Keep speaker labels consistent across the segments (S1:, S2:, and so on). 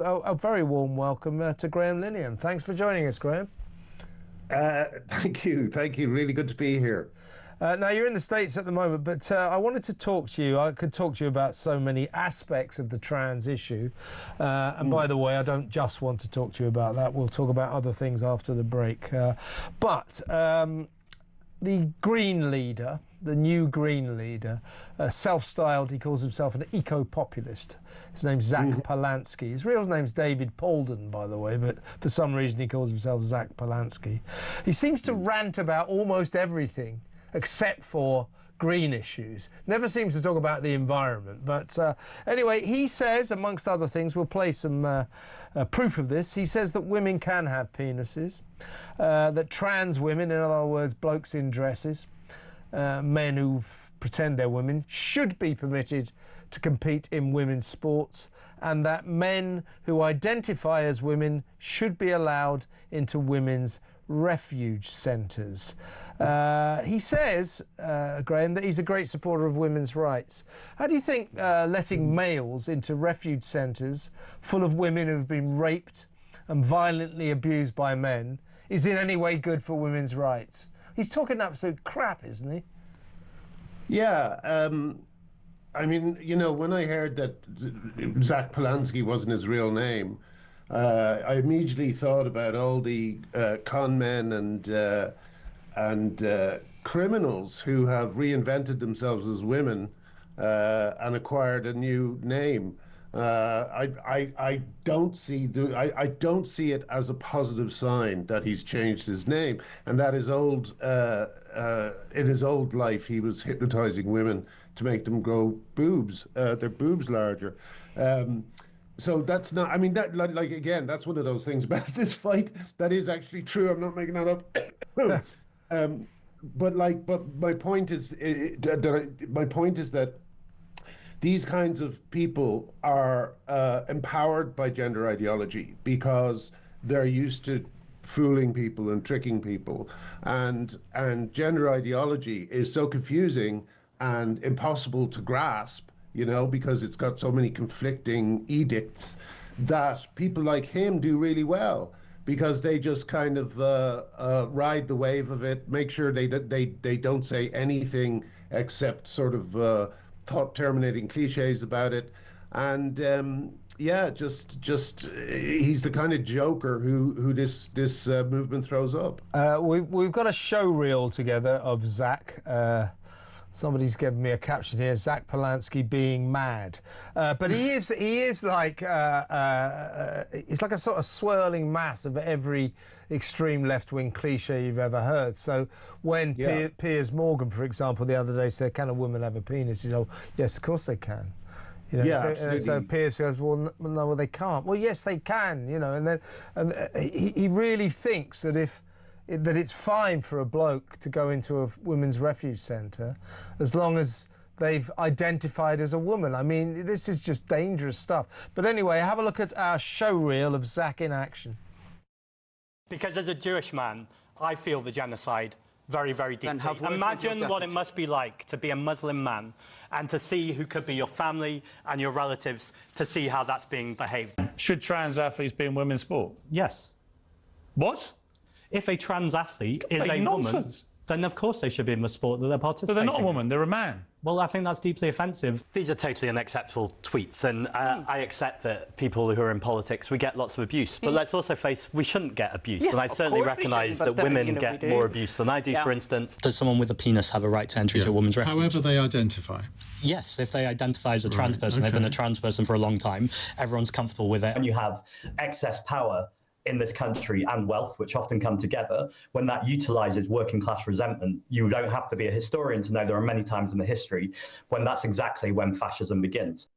S1: A very warm welcome to Graham Linehan. Thanks for joining us, Graham.
S2: Thank you. Really good to be here.
S1: Now, you're in the States at the moment, but I wanted to talk to you. I could talk to you about so many aspects of the trans issue. And by the way, I don't just want to talk to you about that. We'll talk about other things after the break. But the Green leader, the new Green leader, self-styled, he calls himself an eco-populist. His name's Zach Polanski. His real name's David Polden, by the way, but for some reason he calls himself Zach Polanski. He seems to rant about almost everything except for green issues. Never seems to talk about the environment. But anyway, he says, amongst other things, we'll play some proof of this. He says that women can have penises, that trans women, in other words, blokes in dresses, men who pretend they're women, should be permitted to compete in women's sports, and that men who identify as women should be allowed into women's refuge centres. He says, Graham, that he's a great supporter of women's rights. How do you think letting males into refuge centres full of women who've been raped and violently abused by men is in any way good for women's rights? He's talking absolute crap, isn't he?
S2: Yeah. I mean, you know, when I heard that Zach Polanski wasn't his real name, I immediately thought about all the con men and criminals who have reinvented themselves as women and acquired a new name. I don't see it as a positive sign that he's changed his name, and that is old. In his old life, he was hypnotizing women to make them grow boobs, their boobs larger. So that's not, I mean, that, like, again, that's one of those things about this fight that is actually true. I'm not making that up. But my point is, that these kinds of people are empowered by gender ideology because they're used to fooling people and tricking people. And gender ideology is so confusing and impossible to grasp, you know, because it's got so many conflicting edicts, that people like him do really well, because they just kind of ride the wave of it, make sure they don't say anything except sort of thought-terminating cliches about it. And yeah, just he's the kind of joker who this movement throws up.
S1: We've got a show reel together of Zach. Somebody's given me a caption here: Zach Polanski being mad. But he is like it's like a sort of swirling mass of every extreme left-wing cliche you've ever heard. So when Piers Morgan, for example, the other day said, "Can a woman have a penis?" He said, "Oh, yes, of course they can." You know,
S2: yeah, absolutely.
S1: So Piers goes, well, no, they can't. Well, yes, they can. You know, and then he really thinks that that it's fine for a bloke to go into a women's refuge centre as long as they've identified as a woman. I mean, this is just dangerous stuff. But anyway, have a look at our show reel of Zach in action.
S3: Because as a Jewish man, I feel the genocide very, very deeply. Imagine what it must be like to be a Muslim man and to see who could be your family and your relatives, to see how that's being behaved.
S4: Should trans athletes be in women's sport?
S3: Yes.
S4: What?
S3: If a trans athlete is a woman, then of course they should be in the sport that they're participating in.
S4: But they're not a woman, they're a man.
S3: Well, I think that's deeply offensive. These are totally unacceptable tweets, and I accept that people who are in politics, we get lots of abuse, but let's also face we shouldn't get abuse, and I certainly recognise that women get more abuse than I do, for instance. Does someone with a penis have a right to enter into a woman's refuge?
S5: However they identify.
S3: Yes, if they identify as a trans person, they've been a trans person for a long time, everyone's comfortable with it. When you have excess power in this country and wealth, which often come together, when that utilises working class resentment, you don't have to be a historian to know there are many times in the history when that's exactly when fascism begins.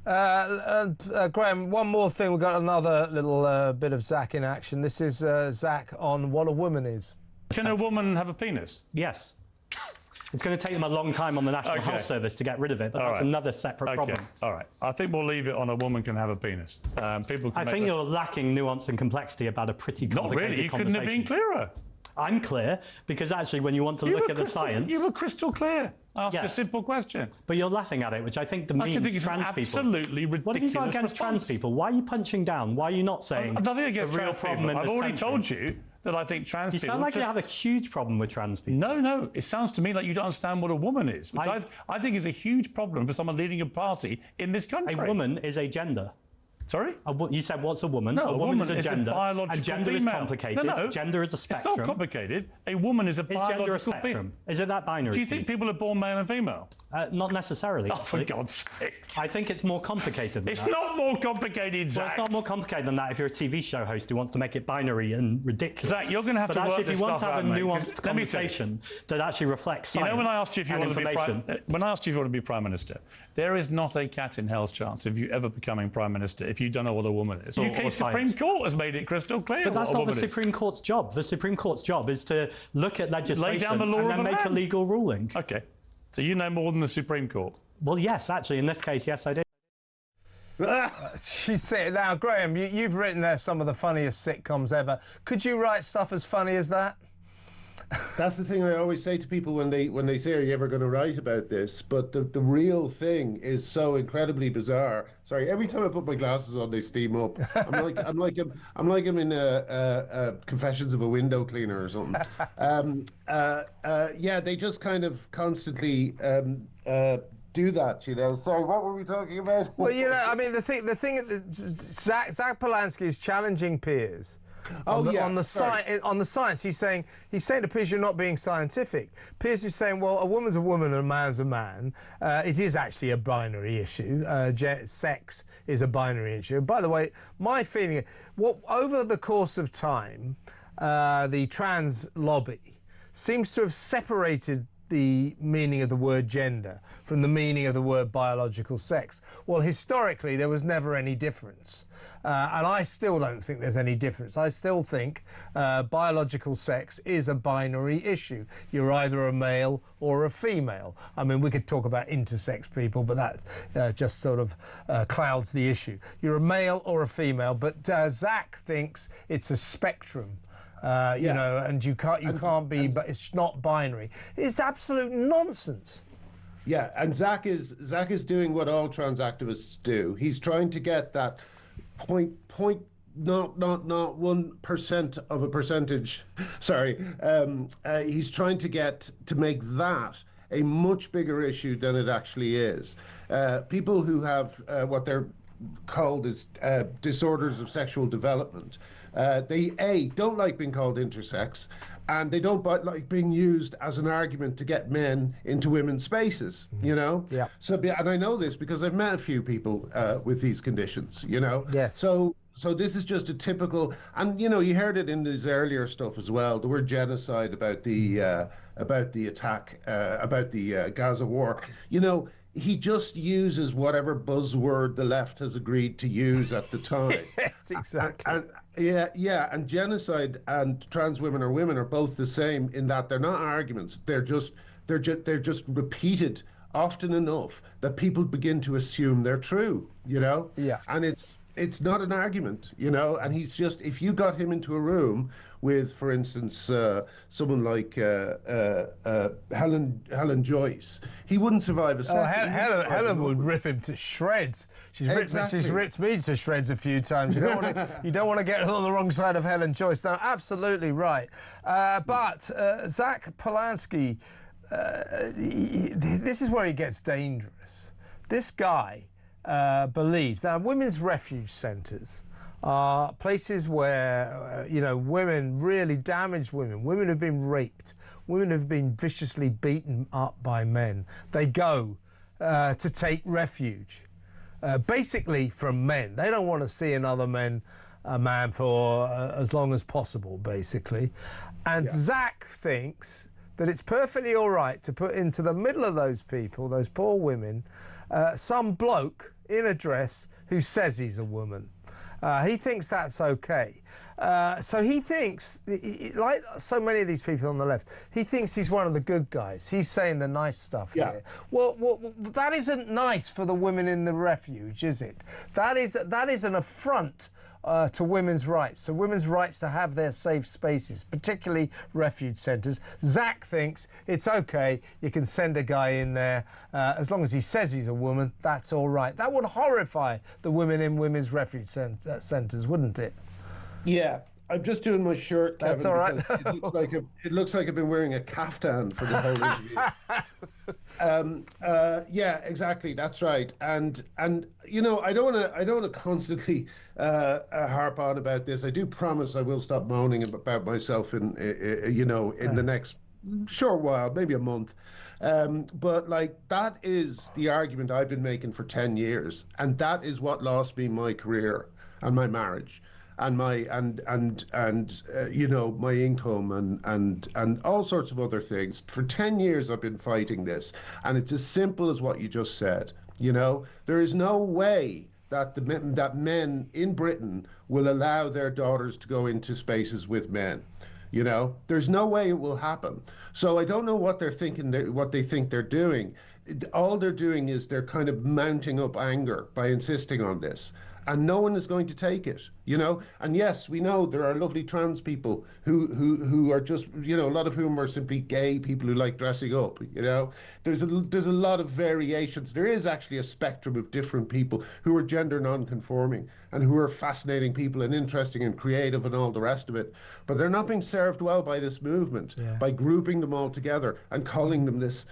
S1: Graham, one more thing. We've got another little bit of Zach in action. This is Zach on what a woman is.
S4: Can a woman have a penis?
S3: Yes. It's going to take them a long time on the National Health Service to get rid of it, but that's another separate problem.
S4: All right. I think we'll leave it on a woman can have a penis. People can
S3: I think you're lacking nuance and complexity about a pretty complicated
S4: Not really. You couldn't have been clearer.
S3: I'm clear because actually, when you want to look at the science,
S4: you were crystal clear. Ask
S3: Yes.
S4: a simple question.
S3: But you're laughing at it, which I think demeans
S4: think it's
S3: trans people.
S4: absolutely ridiculous.
S3: What have you got against trans people? Why are you punching down? Why are you not saying
S4: Nothing against
S3: the real
S4: trans
S3: problem
S4: people.
S3: in
S4: I've
S3: this
S4: already
S3: country?
S4: told you that I think trans
S3: You
S4: people...
S3: sound like you have a huge problem with trans people.
S4: No. It sounds to me like you don't understand what a woman is, which I think is a huge problem for someone leading a party in this country.
S3: A woman is a gender.
S4: Sorry?
S3: You said, what's a woman?
S4: No,
S3: a woman is a gender.
S4: biological
S3: and gender
S4: female.
S3: is complicated.
S4: No.
S3: Gender is a spectrum.
S4: It's not complicated. A woman is a
S3: Is
S4: biological
S3: gender a spectrum? Is it that binary?
S4: Do you think people are born male and female?
S3: Not necessarily.
S4: Oh, for God's sake.
S3: I think it's more complicated than
S4: It's
S3: that.
S4: not more complicated, Zach.
S3: Well, it's not more complicated than that if you're a TV show host who wants to make it binary and ridiculous.
S4: Zach, you're going to have
S3: but
S4: to
S3: actually,
S4: work
S3: if you
S4: this
S3: want to
S4: stuff
S3: have a
S4: out, mate,
S3: nuanced
S4: 'cause let me tell you.
S3: conversation that actually reflects science,
S4: You know, when I asked you if you
S3: and
S4: wanted to be
S3: information,
S4: when I asked you if you want to be prime minister, there is not a cat in hell's chance of you ever becoming prime minister if you don't know what a woman is.
S3: Or
S4: UK Supreme
S3: science.
S4: Court has made it crystal clear.
S3: But that's
S4: what a
S3: not the
S4: woman is.
S3: Supreme Court's job. The Supreme Court's job is to look at legislation
S4: down the law
S3: and
S4: of
S3: then
S4: a
S3: make a
S4: man.
S3: legal ruling.
S4: Okay, so you know more than the Supreme Court.
S3: Well, yes, actually, in this case, yes, I do.
S1: She said, now, Graham, you've written there some of the funniest sitcoms ever. Could you write stuff as funny as that?
S2: That's the thing I always say to people when they say, "Are you ever going to write about this?" But the real thing is so incredibly bizarre. Sorry, every time I put my glasses on, they steam up. I'm like I'm in a Confessions of a Window Cleaner or something. Yeah, they just kind of constantly do that, you know. Sorry, what were we talking about?
S1: Well, you know, I mean, the thing, Zach Polanski is challenging Piers. On the science, he's saying to Piers, you're not being scientific. Piers is saying, well, a woman's a woman and a man's a man. It is actually a binary issue. Sex is a binary issue. By the way, my feeling, over the course of time, the trans lobby seems to have separated the meaning of the word gender from the meaning of the word biological sex. Well, historically, there was never any difference. And I still don't think there's any difference. I still think biological sex is a binary issue. You're either a male or a female. I mean, we could talk about intersex people, but that just sort of clouds the issue. You're a male or a female, but Zach thinks it's a spectrum. You know, and you can't be, but it's not binary. It's absolute nonsense.
S2: Yeah, and Zach is doing what all trans activists do. He's trying to get that not 1% of a percentage. Sorry, he's trying to make that a much bigger issue than it actually is. People who have what they're called is disorders of sexual development. They don't like being called intersex, and they don't like being used as an argument to get men into women's spaces. You know.
S1: Yeah.
S2: So, and I know this because I've met a few people with these conditions. You know.
S1: Yes.
S2: So this is just a typical, and you know, you heard it in his earlier stuff as well. The word genocide about the attack, about the Gaza war. You know. He just uses whatever buzzword the left has agreed to use at the time.
S1: Yes, exactly.
S2: And genocide and trans women or women are both the same in that they're not arguments. They're just repeated often enough that people begin to assume they're true. You know. Yeah. And it's not an argument. You know. And he's just, if you got him into a room with, for instance, someone like Helen Joyce, he wouldn't survive a second.
S1: Helen would rip him to shreds. She's ripped me to shreds a few times. You don't want to get on the wrong side of Helen Joyce. No, absolutely right. But Zach Polanski, this is where he gets dangerous. This guy believes now women's refuge centres are places where, you know, women, really damaged women who've been raped, women who've been viciously beaten up by men. They go to take refuge, basically from men. They don't want to see another man for as long as possible, basically. And Zach thinks that it's perfectly all right to put into the middle of those people, those poor women, some bloke in a dress who says he's a woman. He thinks that's okay. So he thinks, like so many of these people on the left, he thinks he's one of the good guys. He's saying the nice stuff here. Well, that isn't nice for the women in the refuge, is it? That is an affront to women's rights, so women's rights to have their safe spaces, particularly refuge centres. Zach thinks it's okay, you can send a guy in there as long as he says he's a woman, that's all right. That would horrify the women in women's refuge centres, wouldn't it?
S2: Yeah. I'm just doing my shirt, Kevin.
S1: That's all right.
S2: It looks like I've been wearing a kaftan for the whole interview. Yeah, exactly. That's right. And you know, I don't want to constantly harp on about this. I do promise I will stop moaning about myself in the next short while, maybe a month. But like, that is the argument I've been making for 10 years, and that is what lost me my career and my marriage and my you know, my income and all sorts of other things. For 10 years I've been fighting this, and it's as simple as what you just said. You know, there is no way that that men in Britain will allow their daughters to go into spaces with men. You know, there's no way it will happen. So I don't know what they're thinking, what they think they're doing. All they're doing is they're kind of mounting up anger by insisting on this. And no one is going to take it, you know. And yes, we know there are lovely trans people who are just, you know, a lot of whom are simply gay people who like dressing up, you know. There's a lot of variations. There is actually a spectrum of different people who are gender non-conforming and who are fascinating people and interesting and creative and all the rest of it. But they're not being served well by this movement, by grouping them all together and calling them this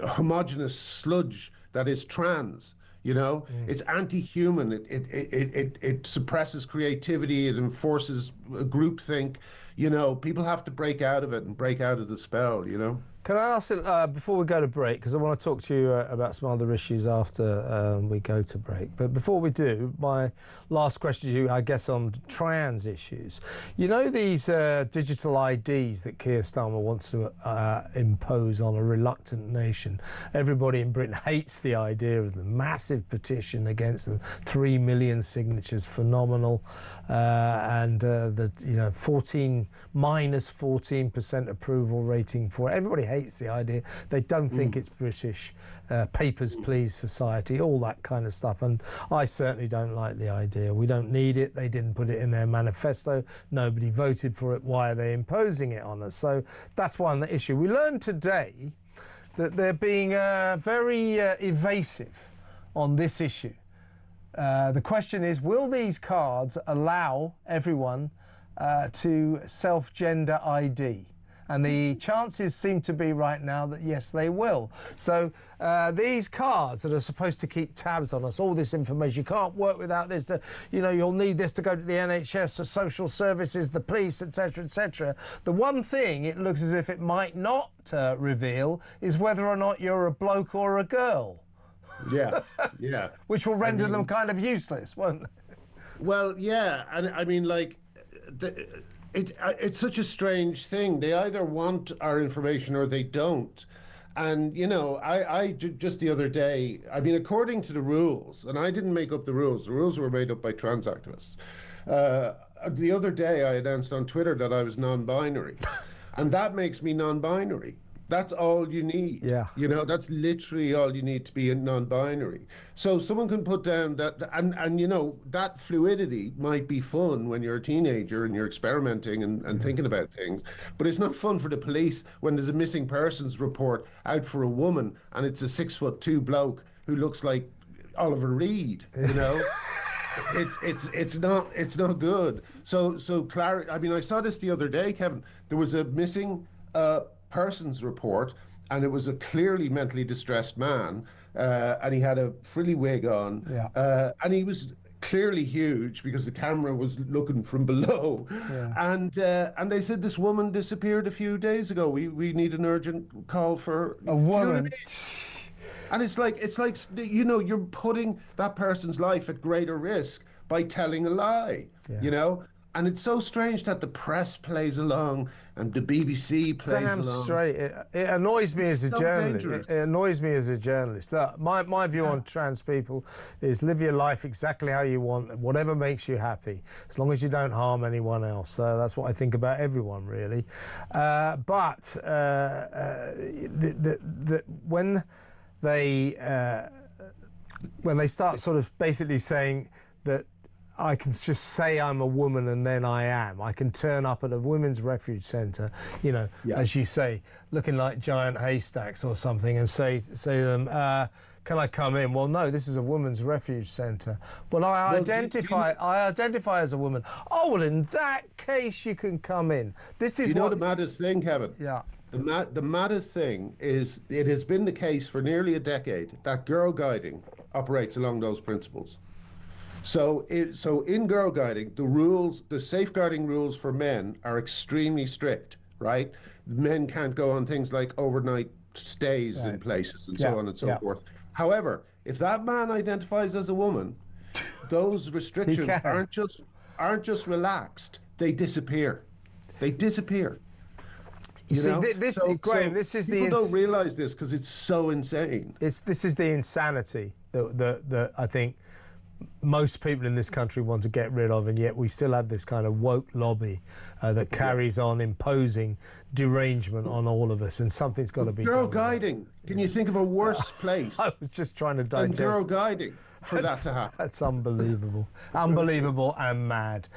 S2: homogenous sludge that is trans. You know, it's anti-human. It suppresses creativity. It enforces groupthink. You know, people have to break out of it and break out of the spell, you know.
S1: Can I ask, before we go to break, because I want to talk to you about some other issues after we go to break, but before we do, my last question to you, I guess, on trans issues. You know these digital IDs that Keir Starmer wants to impose on a reluctant nation? Everybody in Britain hates the idea of them. Massive petition against them, 3 million signatures, phenomenal, and the minus 14% approval rating for it. Everybody hates the idea. They don't think it's British. Papers, please, society, all that kind of stuff. And I certainly don't like the idea. We don't need it. They didn't put it in their manifesto. Nobody voted for it. Why are they imposing it on us? So that's one issue. We learned today that they're being very evasive on this issue. The question is, will these cards allow everyone to self-gender ID? And the chances seem to be right now that yes, they will. So these cards that are supposed to keep tabs on us, all this information, you can't work without this. You know, you'll need this to go to the NHS, the social services, the police, etc., etc. The one thing it looks as if it might not reveal is whether or not you're a bloke or a girl.
S2: Yeah, yeah.
S1: Which will render them kind of useless, won't they?
S2: Well, yeah, and I mean, like, it's such a strange thing. They either want our information or they don't. And, you know, I just the other day, I mean, according to the rules, and I didn't make up the rules were made up by trans activists. The other day I announced on Twitter that I was non-binary, and that makes me non-binary. That's all you need. Yeah. You know, that's literally all you need to be non-binary. So someone can put down that, and you know, that fluidity might be fun when you're a teenager and you're experimenting and thinking about things, but it's not fun for the police when there's a missing persons report out for a woman and it's a 6'2" bloke who looks like Oliver Reed, you know? It's not good. So I mean, I saw this the other day, Kevin. There was a missing persons report, and it was a clearly mentally distressed man, and he had a frilly wig on, and he was clearly huge because the camera was looking from below, and they said this woman disappeared a few days ago. We need an urgent call for
S1: a woman.
S2: You know what I mean? And it's like you know, you're putting that person's life at greater risk by telling a lie, you know. And it's so strange that the press plays along and the BBC plays along.
S1: Damn straight. It annoys me as a journalist. It annoys me as a journalist. Look, my view on trans people is live your life exactly how you want, whatever makes you happy, as long as you don't harm anyone else. So that's what I think about everyone, really. But when they start sort of basically saying that I can just say I'm a woman and then I am. I can turn up at a women's refuge centre, you know, as you say, looking like giant haystacks or something, and say to them, can I come in? Well, no, this is a women's refuge centre. Well, I identify as a woman. Oh, well, in that case, you can come in. This is
S2: you know the maddest thing, Kevin?
S1: Yeah.
S2: The maddest thing is it has been the case for nearly a decade that girl guiding operates along those principles. So in girl guiding, the safeguarding rules for men are extremely strict, right? Men can't go on things like overnight stays in places and so on and so forth. However, if that man identifies as a woman, those restrictions aren't just relaxed, they disappear. They disappear.
S1: You see, Graham, this is
S2: people don't realise this because it's so insane.
S1: This is the insanity that I think most people in this country want to get rid of, and yet we still have this kind of woke lobby that carries on imposing derangement on all of us, and something's got to be done.
S2: Girl guiding. Can you think of a worse place?
S1: I was just trying to digest.
S2: And girl guiding for that to happen.
S1: That's unbelievable. Unbelievable and mad.